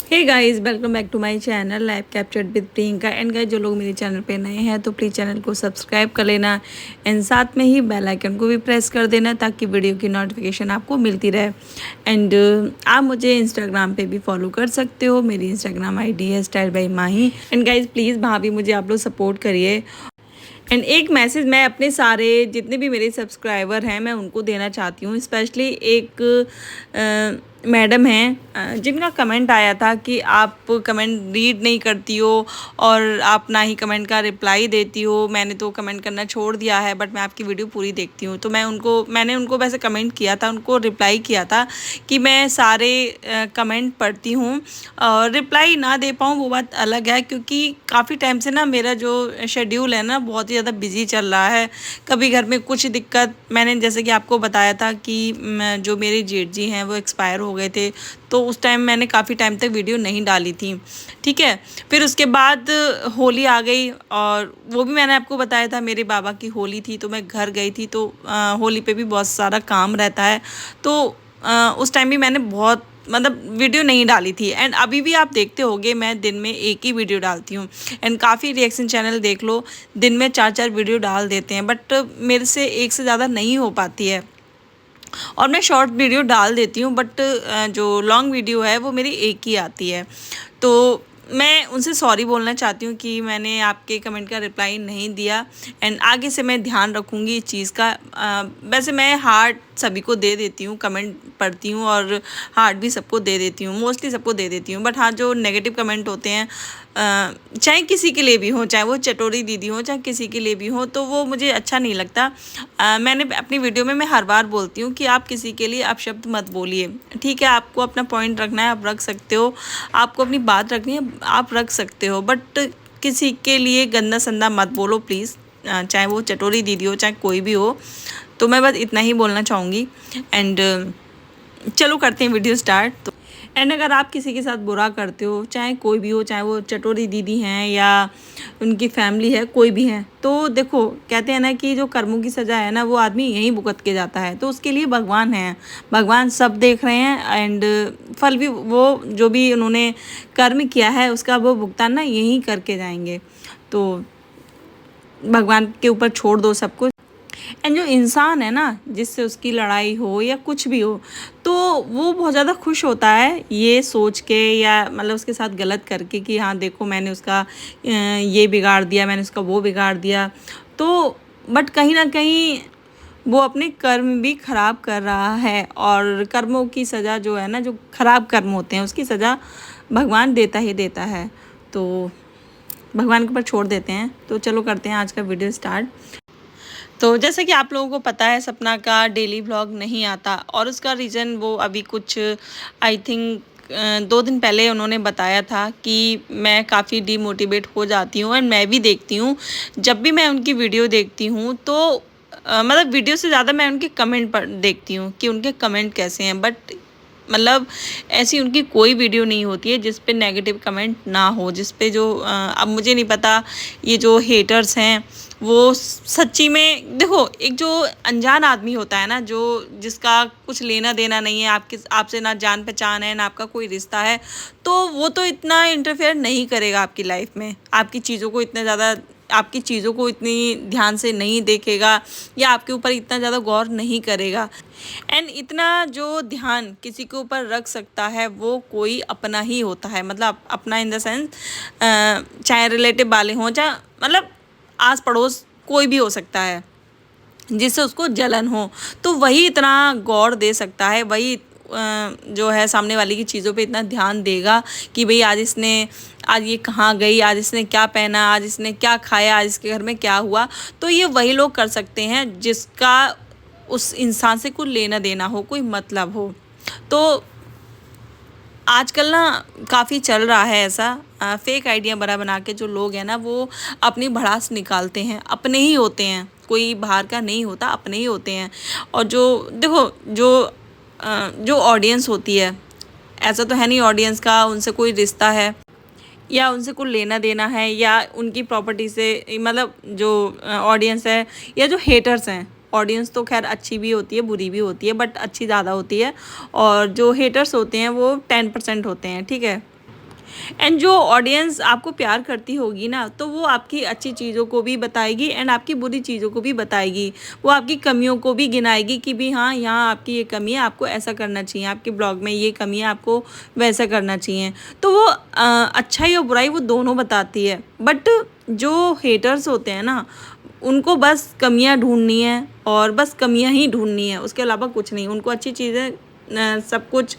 Hey guys, welcome back to my channel live captured with Priyanka. And guys, जो लोग मेरे channel पे नए हैं तो प्लीज़ चैनल को सब्सक्राइब कर लेना एंड साथ में ही बेल आइकन को भी प्रेस कर देना ताकि वीडियो की नोटिफिकेशन आपको मिलती रहे। एंड आप मुझे इंस्टाग्राम पे भी फॉलो कर सकते हो। मेरी इंस्टाग्राम आईडी है style by Mahi. And guys, please वहाँ भी मुझे आप लोग सपोर्ट करिए। एंड एक मैसेज मैं अपने सारे जितने भी मेरे सब्सक्राइबर हैं मैं उनको देना चाहती हूँ। स्पेशली एक मैडम हैं जिनका कमेंट आया था कि आप कमेंट रीड नहीं करती हो और आप ना ही कमेंट का रिप्लाई देती हो। मैंने तो कमेंट करना छोड़ दिया है, बट मैं आपकी वीडियो पूरी देखती हूँ। तो मैंने उनको वैसे कमेंट किया था, उनको रिप्लाई किया था कि मैं सारे कमेंट पढ़ती हूँ और रिप्लाई ना दे पाऊँ वो बात अलग है, क्योंकि काफ़ी टाइम से ना मेरा जो शेड्यूल है ना बहुत ही ज़्यादा बिजी चल रहा है। कभी घर में कुछ दिक्कत, मैंने जैसे कि आपको बताया था कि जो मेरे जेठ जी हैं वो एक्सपायर हो गए थे, तो उस टाइम मैंने काफ़ी टाइम तक वीडियो नहीं डाली थी। ठीक है, फिर उसके बाद होली आ गई और वो भी मैंने आपको बताया था मेरे बाबा की होली थी, तो मैं घर गई थी। तो होली पे भी बहुत सारा काम रहता है, तो उस टाइम भी मैंने बहुत मतलब वीडियो नहीं डाली थी। एंड अभी भी आप देखते होगे मैं दिन में एक ही वीडियो डालती हूँ। एंड काफ़ी रिएक्शन चैनल देख लो, दिन में 4-4 वीडियो डाल देते हैं, बट मेरे से एक से ज़्यादा नहीं हो पाती है। और मैं शॉर्ट वीडियो डाल देती हूँ, बट जो लॉन्ग वीडियो है वो मेरी एक ही आती है। तो मैं उनसे सॉरी बोलना चाहती हूँ कि मैंने आपके कमेंट का रिप्लाई नहीं दिया। एंड आगे से मैं ध्यान रखूँगी इस चीज़ का। वैसे मैं हार्ट सभी को दे देती हूँ, कमेंट पढ़ती हूँ और हार्ट भी सबको दे देती हूँ, मोस्टली सबको दे देती हूँ। बट हाँ, जो नेगेटिव कमेंट होते हैं चाहे किसी के लिए भी हो, चाहे वो चटोरी दीदी हो, चाहे किसी के लिए भी हो, तो वो मुझे अच्छा नहीं लगता। मैंने अपनी वीडियो में मैं हर बार बोलती हूँ कि आप किसी के लिए आप शब्द मत बोलिए। ठीक है, आपको अपना पॉइंट रखना है आप रख सकते हो, आपको अपनी बात रखनी है आप रख सकते हो, बट किसी के लिए गंदा संदा मत बोलो प्लीज़। चाहे वो चटोरी दीदी हो, चाहे कोई भी हो। तो मैं बस इतना ही बोलना चाहूँगी। एंड चलो करते हैं वीडियो स्टार्ट। तो एंड अगर आप किसी के साथ बुरा करते हो, चाहे कोई भी हो, चाहे वो चटोरी दीदी हैं या उनकी फैमिली है, कोई भी है, तो देखो कहते हैं ना कि जो कर्मों की सज़ा है ना वो आदमी यहीं भुगत के जाता है। तो उसके लिए भगवान हैं, भगवान सब देख रहे हैं। एंड फल भी वो जो भी उन्होंने कर्म किया है उसका वो भुगतान ना यहीं करके जाएंगे। तो भगवान के ऊपर छोड़ दो सब कुछ। एंड जो इंसान है ना जिससे उसकी लड़ाई हो या कुछ भी हो, तो वो बहुत ज़्यादा खुश होता है ये सोच के या मतलब उसके साथ गलत करके कि हाँ देखो मैंने उसका ये बिगाड़ दिया, मैंने उसका वो बिगाड़ दिया। तो बट कहीं ना कहीं वो अपने कर्म भी ख़राब कर रहा है, और कर्मों की सज़ा जो है ना, जो ख़राब कर्म होते हैं उसकी सज़ा भगवान देता ही देता है। तो भगवान के ऊपर छोड़ देते हैं। तो चलो करते हैं आज का वीडियो स्टार्ट। तो जैसे कि आप लोगों को पता है सपना का डेली व्लॉग नहीं आता, और उसका रीज़न वो अभी कुछ आई थिंक 2 दिन पहले उन्होंने बताया था कि मैं काफ़ी डीमोटिवेट हो जाती हूँ। एंड मैं भी देखती हूँ, जब भी मैं उनकी वीडियो देखती हूँ तो मतलब वीडियो से ज़्यादा मैं उनके कमेंट पर देखती हूँ कि उनके कमेंट कैसे हैं। बट मतलब ऐसी उनकी कोई वीडियो नहीं होती है जिस पे नेगेटिव कमेंट ना हो, जिस पे जो अब मुझे नहीं पता ये जो हेटर्स हैं वो सच्ची में देखो, एक जो अनजान आदमी होता है ना, जो जिसका कुछ लेना देना नहीं है आपके, आपसे ना जान पहचान है ना आपका कोई रिश्ता है, तो वो तो इतना इंटरफेयर नहीं करेगा आपकी लाइफ में, आपकी चीज़ों को इतना ज़्यादा, आपकी चीज़ों को इतनी ध्यान से नहीं देखेगा या आपके ऊपर इतना ज़्यादा गौर नहीं करेगा। एंड इतना जो ध्यान किसी के ऊपर रख सकता है वो कोई अपना ही होता है। मतलब अपना इन द सेंस चाहे रिलेटिव वाले हों, चाहे मतलब आस पड़ोस कोई भी हो सकता है जिससे उसको जलन हो, तो वही इतना गौर दे सकता है, वही जो है सामने वाले की चीज़ों पे इतना ध्यान देगा कि भाई आज ये कहाँ गई, आज इसने क्या पहना, आज इसने क्या खाया, आज इसके घर में क्या हुआ। तो ये वही लोग कर सकते हैं जिसका उस इंसान से कोई लेना देना हो, कोई मतलब हो। तो आजकल ना काफ़ी चल रहा है ऐसा, फेक आइडिया बना के जो लोग हैं ना वो अपनी भड़ास निकालते हैं, अपने ही होते हैं, कोई बाहर का नहीं होता, अपने ही होते हैं। और जो देखो जो ऑडियंस होती है, ऐसा तो है नहीं ऑडियंस का उनसे कोई रिश्ता है या उनसे कोई लेना देना है या उनकी प्रॉपर्टी से, मतलब जो ऑडियंस है या जो हेटर्स हैं, ऑडियंस तो खैर अच्छी भी होती है बुरी भी होती है, बट अच्छी ज़्यादा होती है, और जो हेटर्स होते हैं वो 10% होते हैं। ठीक है, एंड जो ऑडियंस आपको प्यार करती होगी ना, तो वो आपकी अच्छी चीज़ों को भी बताएगी एंड आपकी बुरी चीज़ों को भी बताएगी। वो आपकी कमियों को भी गिनाएगी कि भी हाँ, यहाँ आपकी ये कमी है, आपको ऐसा करना चाहिए, आपके ब्लॉग में ये कमी है, आपको वैसा करना चाहिए। तो वो अच्छाई और बुराई वो दोनों बताती है। बट जो हेटर्स होते हैं ना, उनको बस कमियां ढूंढनी है और बस कमियां ही ढूंढनी है, उसके अलावा कुछ नहीं। उनको अच्छी चीज़ें सब कुछ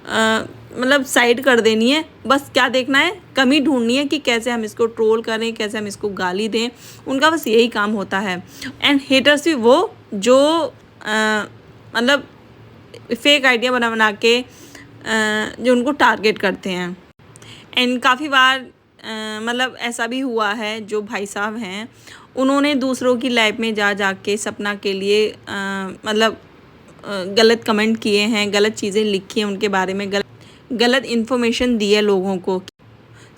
मतलब साइड कर देनी है। बस क्या देखना है, कमी ढूंढनी है कि कैसे हम इसको ट्रोल करें, कैसे हम इसको गाली दें। उनका बस यही काम होता है। एंड हेटर्स भी वो जो मतलब फेक आइडिया बना बना के जो उनको टारगेट करते हैं। एंड काफ़ी बार मतलब ऐसा भी हुआ है, जो भाई साहब हैं उन्होंने दूसरों की लाइफ में जा जा के सपना के लिए मतलब गलत कमेंट किए हैं, गलत चीज़ें लिखी हैं उनके बारे में, गलत इन्फॉर्मेशन दी है लोगों को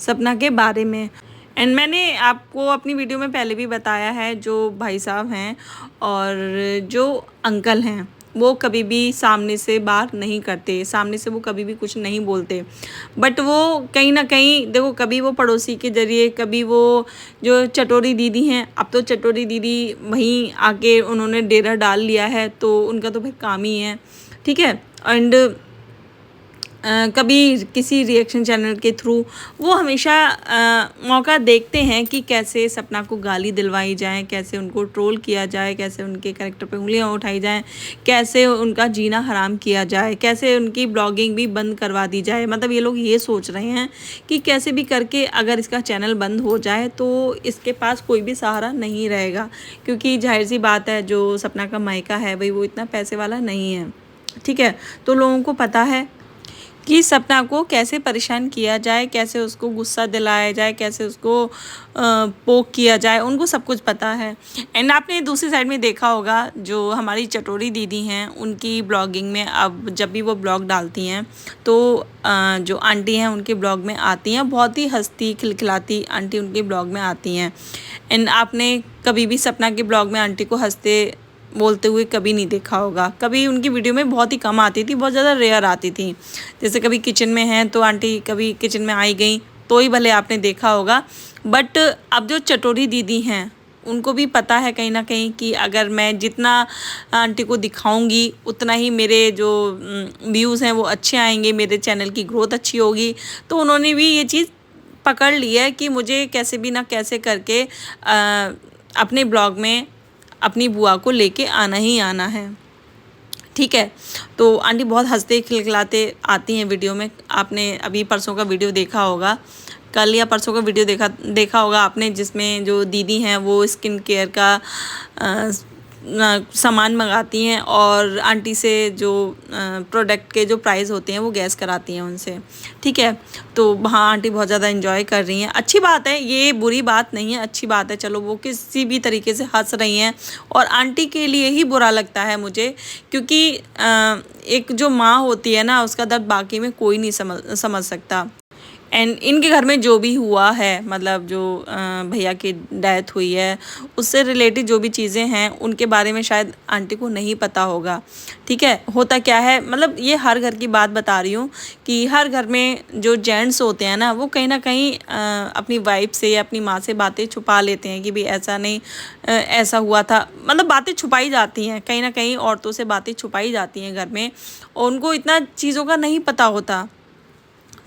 सपना के बारे में। एंड मैंने आपको अपनी वीडियो में पहले भी बताया है, जो भाई साहब हैं और जो अंकल हैं वो कभी भी सामने से बात नहीं करते, सामने से वो कभी भी कुछ नहीं बोलते। बट वो कहीं ना कहीं देखो, कभी वो पड़ोसी के ज़रिए, कभी वो जो चटोरी दीदी हैं, अब तो चटोरी दीदी वहीं आके उन्होंने डेरा डाल लिया है, तो उनका तो भाई काम ही है, ठीक है। एंड कभी किसी रिएक्शन चैनल के थ्रू वो हमेशा मौका देखते हैं कि कैसे सपना को गाली दिलवाई जाए, कैसे उनको ट्रोल किया जाए, कैसे उनके कैरेक्टर पे उंगलियां उठाई जाएं, कैसे उनका जीना हराम किया जाए, कैसे उनकी ब्लॉगिंग भी बंद करवा दी जाए। मतलब ये लोग ये सोच रहे हैं कि कैसे भी करके अगर इसका चैनल बंद हो जाए तो इसके पास कोई भी सहारा नहीं रहेगा, क्योंकि जाहिर सी बात है, जो सपना का मायका है भाई वो इतना पैसे वाला नहीं है, ठीक है। तो लोगों को पता है कि सपना को कैसे परेशान किया जाए, कैसे उसको गुस्सा दिलाया जाए, कैसे उसको पोक किया जाए, उनको सब कुछ पता है। एंड आपने दूसरी साइड में देखा होगा, जो हमारी चटोरी दीदी हैं उनकी ब्लॉगिंग में अब जब भी वो ब्लॉग डालती हैं तो जो आंटी हैं उनके ब्लॉग में आती हैं, बहुत ही हंसती खिलखिलाती आंटी उनके ब्लॉग में आती हैं। एंड आपने कभी भी सपना के ब्लॉग में आंटी को हंसते बोलते हुए कभी नहीं देखा होगा। कभी उनकी वीडियो में बहुत ही कम आती थी, बहुत ज़्यादा रेयर आती थी। जैसे कभी किचन में हैं तो आंटी कभी किचन में आई गई तो ही भले आपने देखा होगा। बट अब जो चटोरी दीदी हैं उनको भी पता है कहीं ना कहीं कि अगर मैं जितना आंटी को दिखाऊंगी उतना ही मेरे जो व्यूज़ हैं वो अच्छे आएंगे, मेरे चैनल की ग्रोथ अच्छी होगी। तो उन्होंने भी ये चीज़ पकड़ ली है कि मुझे कैसे भी ना कैसे करके अपने ब्लॉग में अपनी बुआ को लेके आना ही आना है, ठीक है। तो आंटी बहुत हंसते खिलखिलाते आती हैं वीडियो में। आपने अभी परसों का वीडियो देखा होगा, कल या परसों का वीडियो देखा होगा आपने, जिसमें जो दीदी हैं वो स्किन केयर का सामान मंगाती हैं और आंटी से जो प्रोडक्ट के जो प्राइस होते हैं वो गैस कराती हैं उनसे, ठीक है। तो वहाँ आंटी बहुत ज़्यादा एंजॉय कर रही हैं, अच्छी बात है, ये बुरी बात नहीं है, अच्छी बात है। चलो वो किसी भी तरीके से हंस रही हैं और आंटी के लिए ही बुरा लगता है मुझे, क्योंकि एक जो माँ होती है ना उसका दर्द बाकी में कोई नहीं समझ सकता। एंड इनके घर में जो भी हुआ है, मतलब जो भैया की डेथ हुई है उससे रिलेटेड जो भी चीज़ें हैं उनके बारे में शायद आंटी को नहीं पता होगा, ठीक है। होता क्या है, मतलब ये हर घर की बात बता रही हूँ कि हर घर में जो जेंट्स होते हैं ना वो कहीं ना कहीं अपनी वाइफ से या अपनी माँ से बातें छुपा लेते हैं कि भाई ऐसा नहीं ऐसा हुआ था। मतलब बातें छुपाई जाती हैं कहीं ना कहीं, औरतों से बातें छुपाई जाती हैं घर में और उनको इतना चीज़ों का नहीं पता होता।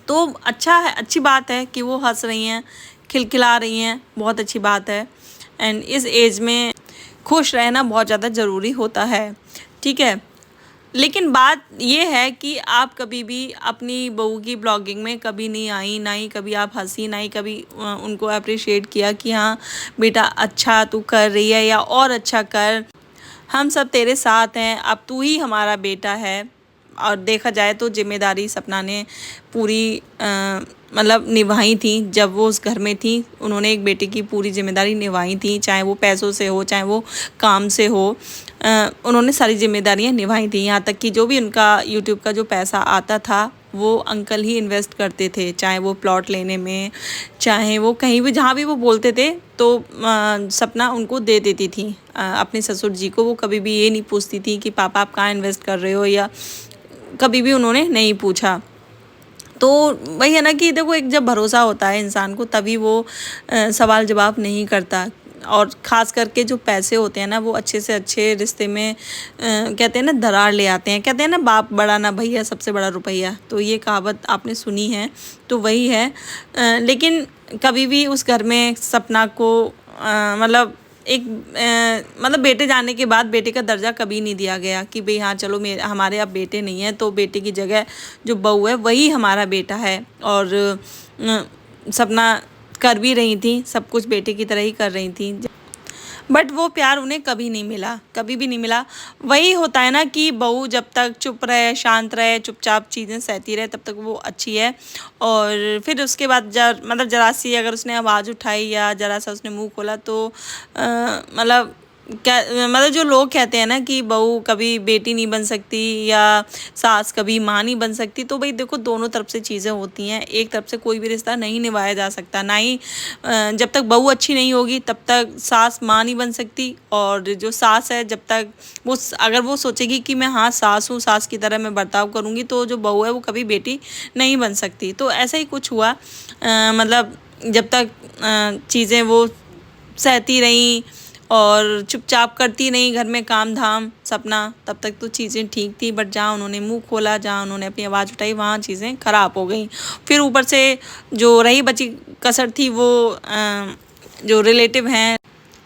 तो अच्छा है, अच्छी बात है कि वो हंस रही हैं, खिलखिला रही हैं, बहुत अच्छी बात है। एंड इस एज में खुश रहना बहुत ज़्यादा ज़रूरी होता है, ठीक है। लेकिन बात ये है कि आप कभी भी अपनी बहू की ब्लॉगिंग में कभी नहीं आई, ना ही कभी आप हंसी, ना ही कभी उनको अप्रिशिएट किया कि हाँ बेटा अच्छा तू कर रही है या और अच्छा कर, हम सब तेरे साथ हैं, अब तू ही हमारा बेटा है। और देखा जाए तो जिम्मेदारी सपना ने पूरी मतलब निभाई थी। जब वो उस घर में थी उन्होंने एक बेटे की पूरी जिम्मेदारी निभाई थी, चाहे वो पैसों से हो चाहे वो काम से हो, उन्होंने सारी जिम्मेदारियां निभाई थी। यहाँ तक कि जो भी उनका यूट्यूब का जो पैसा आता था वो अंकल ही इन्वेस्ट करते थे, चाहे वो प्लॉट लेने में, चाहे वो कहीं भी जहाँ भी वो बोलते थे तो सपना उनको दे देती थी अपने ससुर जी को। वो कभी भी ये नहीं पूछती थी कि पापा आप कहाँ इन्वेस्ट कर रहे हो, या कभी भी उन्होंने नहीं पूछा। तो वही है ना कि देखो, एक जब भरोसा होता है इंसान को तभी वो सवाल जवाब नहीं करता। और ख़ास करके जो पैसे होते हैं ना, वो अच्छे से अच्छे रिश्ते में कहते हैं ना दरार ले आते हैं। कहते हैं ना, बाप बड़ा ना भैया, सबसे बड़ा रुपया। तो ये कहावत आपने सुनी है, तो वही है। लेकिन कभी भी उस घर में सपना को मतलब एक मतलब बेटे जाने के बाद बेटे का दर्जा कभी नहीं दिया गया कि भाई हाँ चलो मेरे हमारे अब बेटे नहीं हैं, तो बेटे की जगह जो बहू है वही हमारा बेटा है। और सपना कर भी रही थी, सब कुछ बेटे की तरह ही कर रही थी, बट वो प्यार उन्हें कभी नहीं मिला, कभी भी नहीं मिला। वही होता है ना कि बहू जब तक चुप रहे, शांत रहे, चुपचाप चीज़ें सहती रहे, तब तक वो अच्छी है। और फिर उसके बाद मतलब ज़रा सी अगर उसने आवाज़ उठाई या ज़रा सा उसने मुंह खोला तो मतलब क्या, मतलब जो लोग कहते हैं ना कि बहू कभी बेटी नहीं बन सकती या सास कभी माँ नहीं बन सकती, तो भाई देखो दोनों तरफ से चीज़ें होती हैं। एक तरफ से कोई भी रिश्ता नहीं निभाया जा सकता, ना ही जब तक बहू अच्छी नहीं होगी तब तक सास माँ नहीं बन सकती। और जो सास है, जब तक वो अगर वो सोचेगी कि मैं हाँ सास हूँ, सास की तरह मैं बर्ताव करूँगी, तो जो बहू है वो कभी बेटी नहीं बन सकती। तो ऐसा ही कुछ हुआ। मतलब जब तक चीज़ें वो सहती रहीं और चुपचाप करती रही घर में काम धाम सपना, तब तक तो चीज़ें ठीक थी। बट जहाँ उन्होंने मुंह खोला, जहाँ उन्होंने अपनी आवाज़ उठाई, वहाँ चीज़ें ख़राब हो गई। फिर ऊपर से जो रही बची कसर थी वो जो रिलेटिव हैं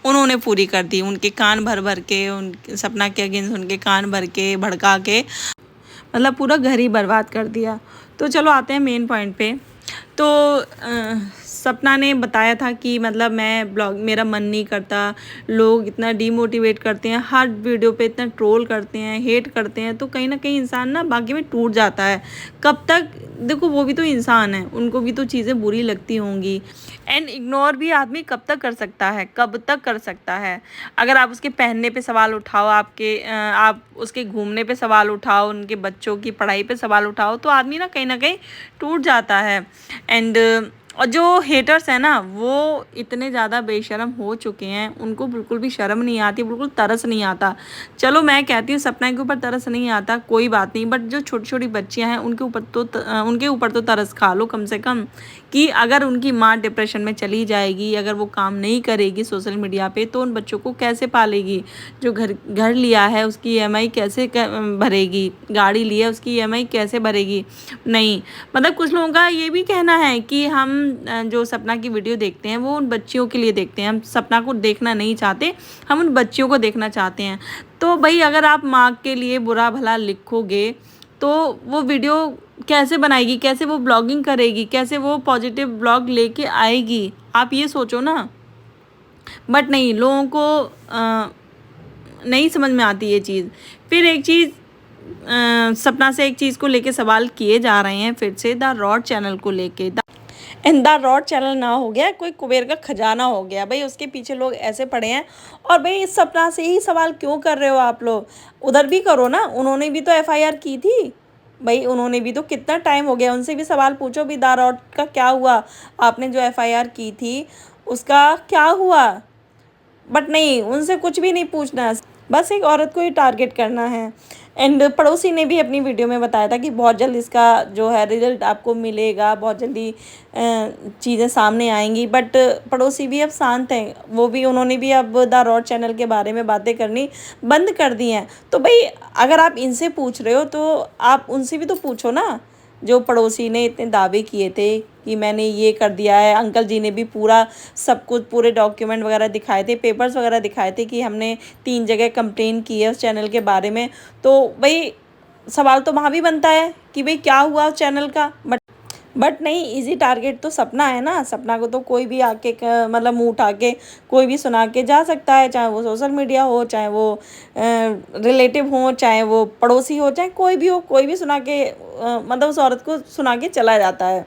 उन्होंने पूरी कर दी। उनके कान भर भर के, उन सपना के अगेंस्ट उनके कान भर के, भड़का के, मतलब पूरा घर ही बर्बाद कर दिया। तो चलो आते हैं मेन पॉइंट पे। तो सपना ने बताया था कि मतलब मैं ब्लॉग, मेरा मन नहीं करता, लोग इतना डीमोटिवेट करते हैं, हर वीडियो पे इतना ट्रोल करते हैं, हेट करते हैं, तो कहीं ना कहीं इंसान ना बाकी में टूट जाता है। कब तक, देखो वो भी तो इंसान है, उनको भी तो चीज़ें बुरी लगती होंगी। एंड इग्नोर भी आदमी कब तक कर सकता है, कब तक कर सकता है। अगर आप उसके पहनने पे सवाल उठाओ, आप उसके घूमने पे सवाल उठाओ, उनके बच्चों की पढ़ाई पे सवाल उठाओ, तो आदमी ना कहीं टूट जाता है। एंड और जो हेटर्स हैं ना, वो इतने ज़्यादा बेशर्म हो चुके हैं, उनको बिल्कुल भी शर्म नहीं आती, बिल्कुल तरस नहीं आता। चलो मैं कहती हूँ सपना के ऊपर तरस नहीं आता, कोई बात नहीं, बट जो छोटी छोटी बच्चियाँ हैं उनके ऊपर तो तरस खा लो कम से कम। कि अगर उनकी माँ डिप्रेशन में चली जाएगी, अगर वो काम नहीं करेगी सोशल मीडिया पे, तो उन बच्चों को कैसे पालेगी। जो घर लिया है उसकी ईएमआई कैसे भरेगी, गाड़ी ली है उसकी ईएमआई कैसे भरेगी। नहीं, मतलब कुछ लोगों का ये भी कहना है कि हम जो सपना की वीडियो देखते हैं वो उन बच्चियों के लिए देखते हैं, हम सपना को देखना नहीं चाहते, हम उन बच्चियों को देखना चाहते हैं। तो भाई अगर आप माँ के लिए बुरा भला लिखोगे तो वो वीडियो कैसे बनाएगी, कैसे वो ब्लॉगिंग करेगी, कैसे वो पॉजिटिव ब्लॉग लेके आएगी, आप ये सोचो ना। बट नहीं, लोगों को नहीं समझ में आती ये चीज़। फिर एक चीज़ सपना से एक चीज़ को लेके सवाल किए जा रहे हैं फिर से, द रॉड चैनल को लेके। एंड द रॉड चैनल ना हो गया कोई कुबेर का खजाना हो गया, भाई उसके पीछे लोग ऐसे पड़े हैं। और भाई इस सपना से ही सवाल क्यों कर रहे हो आप लोग, उधर भी करो ना, उन्होंने भी तो एफआईआर की थी भाई, उन्होंने भी तो, कितना टाइम हो गया, उनसे भी सवाल पूछो भी द रॉड का क्या हुआ, आपने जो एफआईआर की थी उसका क्या हुआ। बट नहीं, उनसे कुछ भी नहीं पूछना, बस एक औरत को ही टारगेट करना है। एंड पड़ोसी ने भी अपनी वीडियो में बताया था कि बहुत जल्द इसका जो है रिजल्ट आपको मिलेगा, बहुत जल्दी चीज़ें सामने आएंगी। बट पड़ोसी भी अब शांत हैं, वो भी, उन्होंने भी अब द रॉड चैनल के बारे में बातें करनी बंद कर दी हैं। तो भाई अगर आप इनसे पूछ रहे हो तो आप उनसे भी तो पूछो ना। जो पड़ोसी ने इतने दावे किए थे कि मैंने ये कर दिया है, अंकल जी ने भी पूरा सब कुछ, पूरे डॉक्यूमेंट वगैरह दिखाए थे, पेपर्स वगैरह दिखाए थे कि हमने 3 जगह कंप्लेन की है उस चैनल के बारे में। तो भाई सवाल तो वहाँ भी बनता है कि भाई क्या हुआ उस चैनल का। बट नहीं, इजी टारगेट तो सपना है ना, सपना को तो कोई भी आके मतलब मुंह उठा के कोई भी सुना के जा सकता है, चाहे वो सोशल मीडिया हो, चाहे वो रिलेटिव हो, चाहे वो पड़ोसी हो, चाहे कोई भी हो, कोई भी सुना के मतलब उस औरत को सुना के चला जाता है।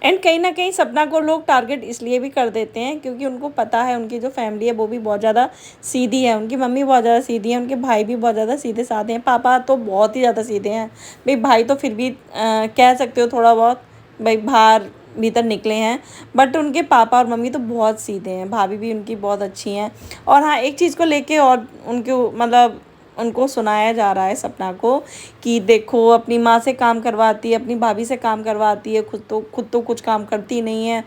एंड कहीं ना कहीं सपना को लोग टारगेट इसलिए भी कर देते हैं क्योंकि उनको पता है उनकी जो फैमिली है वो भी बहुत ज़्यादा सीधी है, उनकी मम्मी बहुत ज़्यादा सीधी है, उनके भाई भी बहुत ज़्यादा सीधे साधे हैं, पापा तो बहुत ही ज़्यादा सीधे हैं। भाई भाई तो फिर भी कह सकते हो थोड़ा बहुत, भाई बाहर भीतर निकले हैं, बट उनके पापा और मम्मी तो बहुत सीधे हैं, भाभी भी उनकी बहुत अच्छी हैं। और हाँ, एक चीज़ को लेके और उनको मतलब उनको सुनाया जा रहा है सपना को कि देखो अपनी माँ से काम करवाती है, अपनी भाभी से काम करवाती है, खुद तो कुछ काम करती नहीं है।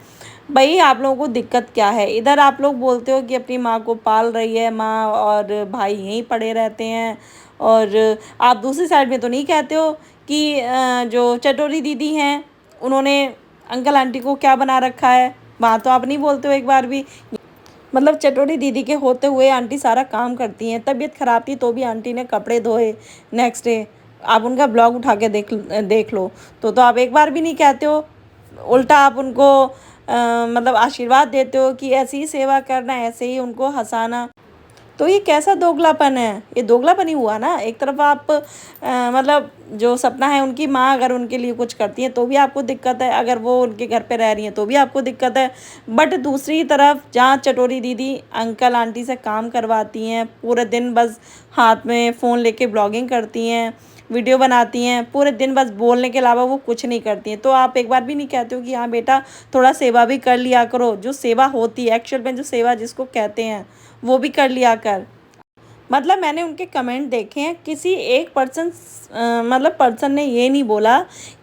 भाई आप लोगों को दिक्कत क्या है? इधर आप लोग बोलते हो कि अपनी माँ को पाल रही है माँ और भाई यहीं पड़े रहते हैं, और आप दूसरी साइड में तो नहीं कहते हो कि जो चटोरी दीदी हैं उन्होंने अंकल आंटी को क्या बना रखा है। वहाँ तो आप नहीं बोलते हो एक बार भी। मतलब चटोरी दीदी के होते हुए आंटी सारा काम करती हैं। तबीयत ख़राब थी तो भी आंटी ने कपड़े धोए नेक्स्ट डे। आप उनका ब्लॉग उठा के देख लो तो आप एक बार भी नहीं कहते हो। उल्टा आप उनको मतलब आशीर्वाद देते हो कि ऐसी ही सेवा करना, ऐसे ही उनको हंसाना। तो ये कैसा दोगलापन है? ये दोगलापन ही हुआ ना। एक तरफ आप मतलब जो सपना है उनकी माँ अगर उनके लिए कुछ करती है तो भी आपको दिक्कत है, अगर वो उनके घर पे रह रही हैं तो भी आपको दिक्कत है। बट दूसरी तरफ जहाँ चटोरी दीदी अंकल आंटी से काम करवाती हैं, पूरे दिन बस हाथ में फ़ोन लेके ब्लॉगिंग करती हैं, वीडियो बनाती हैं, पूरे दिन बस बोलने के अलावा वो कुछ नहीं करती हैं। तो आप एक बार भी नहीं कहते हो कि हाँ बेटा थोड़ा सेवा भी कर लिया करो। जो सेवा होती है एक्चुअल में, जो सेवा जिसको कहते हैं, वो भी कर लिया कर। मतलब मैंने उनके कमेंट देखे हैं, किसी एक पर्सन ने ये नहीं बोला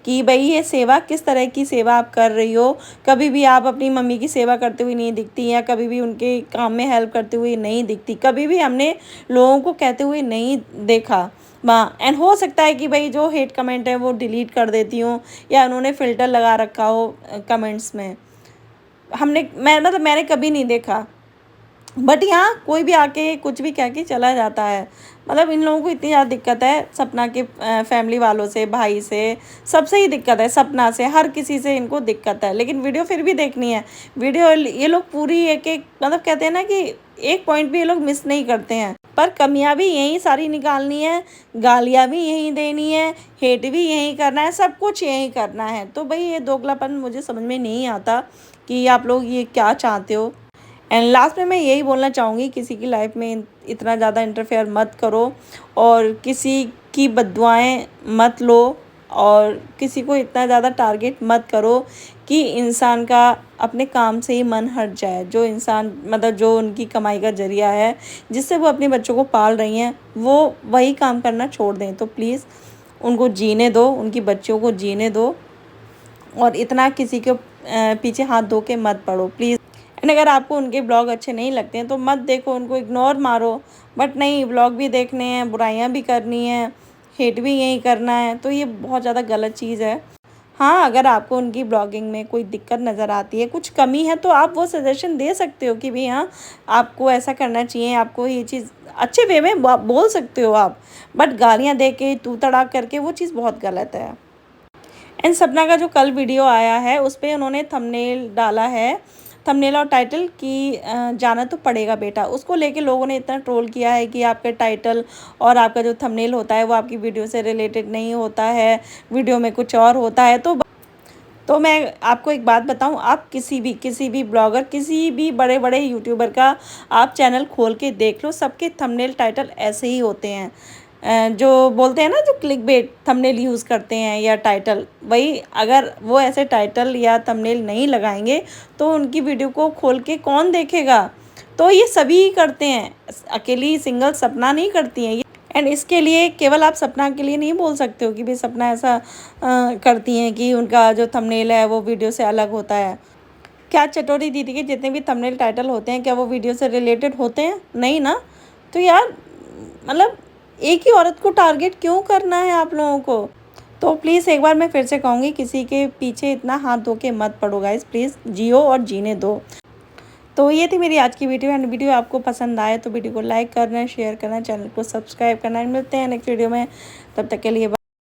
कि भाई ये सेवा किस तरह की सेवा आप कर रही हो। कभी भी आप अपनी मम्मी की सेवा करते हुए नहीं दिखती, या कभी भी उनके काम में हेल्प करते हुए नहीं दिखती। कभी भी हमने लोगों को कहते हुए नहीं देखा वहाँ। एंड हो सकता है कि भाई जो हेट कमेंट है वो डिलीट कर देती हूँ, या उन्होंने फ़िल्टर लगा रखा हो कमेंट्स में। मैंने कभी नहीं देखा। बट यहाँ कोई भी आके कुछ भी कह के चला जाता है। मतलब इन लोगों को इतनी ज़्यादा दिक्कत है सपना के फैमिली वालों से, भाई से, सबसे ही दिक्कत है, सपना से, हर किसी से इनको दिक्कत है। लेकिन वीडियो फिर भी देखनी है। वीडियो ये लोग पूरी एक एक मतलब कहते हैं ना कि एक पॉइंट भी ये लोग मिस नहीं करते हैं। पर कमियां भी यहीं सारी निकालनी है, गालियाँ भी यहीं देनी है, हेट भी यहीं करना है, सब कुछ यहीं करना है। तो भाई ये दोगलापन मुझे समझ में नहीं आता कि आप लोग ये क्या चाहते हो। एंड लास्ट में मैं यही बोलना चाहूँगी, किसी की लाइफ में इतना ज़्यादा इंटरफेयर मत करो, और किसी की बद्दुआएं मत लो, और किसी को इतना ज़्यादा टारगेट मत करो कि इंसान का अपने काम से ही मन हट जाए। जो इंसान मतलब जो उनकी कमाई का ज़रिया है, जिससे वो अपने बच्चों को पाल रही हैं, वो वही काम करना छोड़ दें। तो प्लीज़ उनको जीने दो, उनकी बच्चों को जीने दो, और इतना किसी के पीछे हाथ धो के मत पड़ो प्लीज़। एंड अगर आपको उनके ब्लॉग अच्छे नहीं लगते हैं तो मत देखो, उनको इग्नोर मारो। बट नहीं, ब्लॉग भी देखने हैं, बुराइयां भी करनी है, हेट भी यही करना है, तो ये बहुत ज़्यादा गलत चीज़ है। हाँ, अगर आपको उनकी ब्लॉगिंग में कोई दिक्कत नज़र आती है, कुछ कमी है, तो आप वो सजेशन दे सकते हो कि भाई हाँ आपको ऐसा करना चाहिए, आपको ये चीज़ अच्छे वे में बोल सकते हो आप। बट गालियाँ दे के, तू तड़ाक करके, वो चीज़ बहुत गलत है। एंड सपना का जो कल वीडियो आया है उस पर उन्होंने थंबनेल डाला है, थंबनेल और टाइटल कि जाना तो पड़ेगा बेटा। उसको लेके लोगों ने इतना ट्रोल किया है कि आपके टाइटल और आपका जो थंबनेल होता है वो आपकी वीडियो से रिलेटेड नहीं होता है, वीडियो में कुछ और होता है। तो मैं आपको एक बात बताऊं, आप किसी भी ब्लॉगर, किसी भी बड़े बड़े यूट्यूबर का आप चैनल खोल के देख लो, सबके थंबनेल टाइटल ऐसे ही होते हैं। जो बोलते हैं ना, जो क्लिकबेट थंबनेल यूज़ करते हैं या टाइटल, वही अगर वो ऐसे टाइटल या थंबनेल नहीं लगाएंगे तो उनकी वीडियो को खोल के कौन देखेगा। तो ये सभी करते हैं, अकेली सिंगल सपना नहीं करती हैं ये। एंड इसके लिए केवल आप सपना के लिए नहीं बोल सकते हो कि भाई सपना ऐसा करती हैं कि उनका जो थंबनेल है वो वीडियो से अलग होता है। क्या चटोरी दीदी के जितने भी थंबनेल टाइटल होते हैं क्या वो वीडियो से रिलेटेड होते हैं? नहीं ना। तो यार मतलब एक ही औरत को टारगेट क्यों करना है आप लोगों को? तो प्लीज़ एक बार मैं फिर से कहूँगी, किसी के पीछे इतना हाथ धो के मत पड़ो गाइस, प्लीज़ जियो और जीने दो। तो ये थी मेरी आज की वीडियो। एंड वीडियो आपको पसंद आए तो वीडियो को लाइक करना, शेयर करना, चैनल को सब्सक्राइब करना। मिलते हैं नेक्स्ट वीडियो में, तब तक के लिए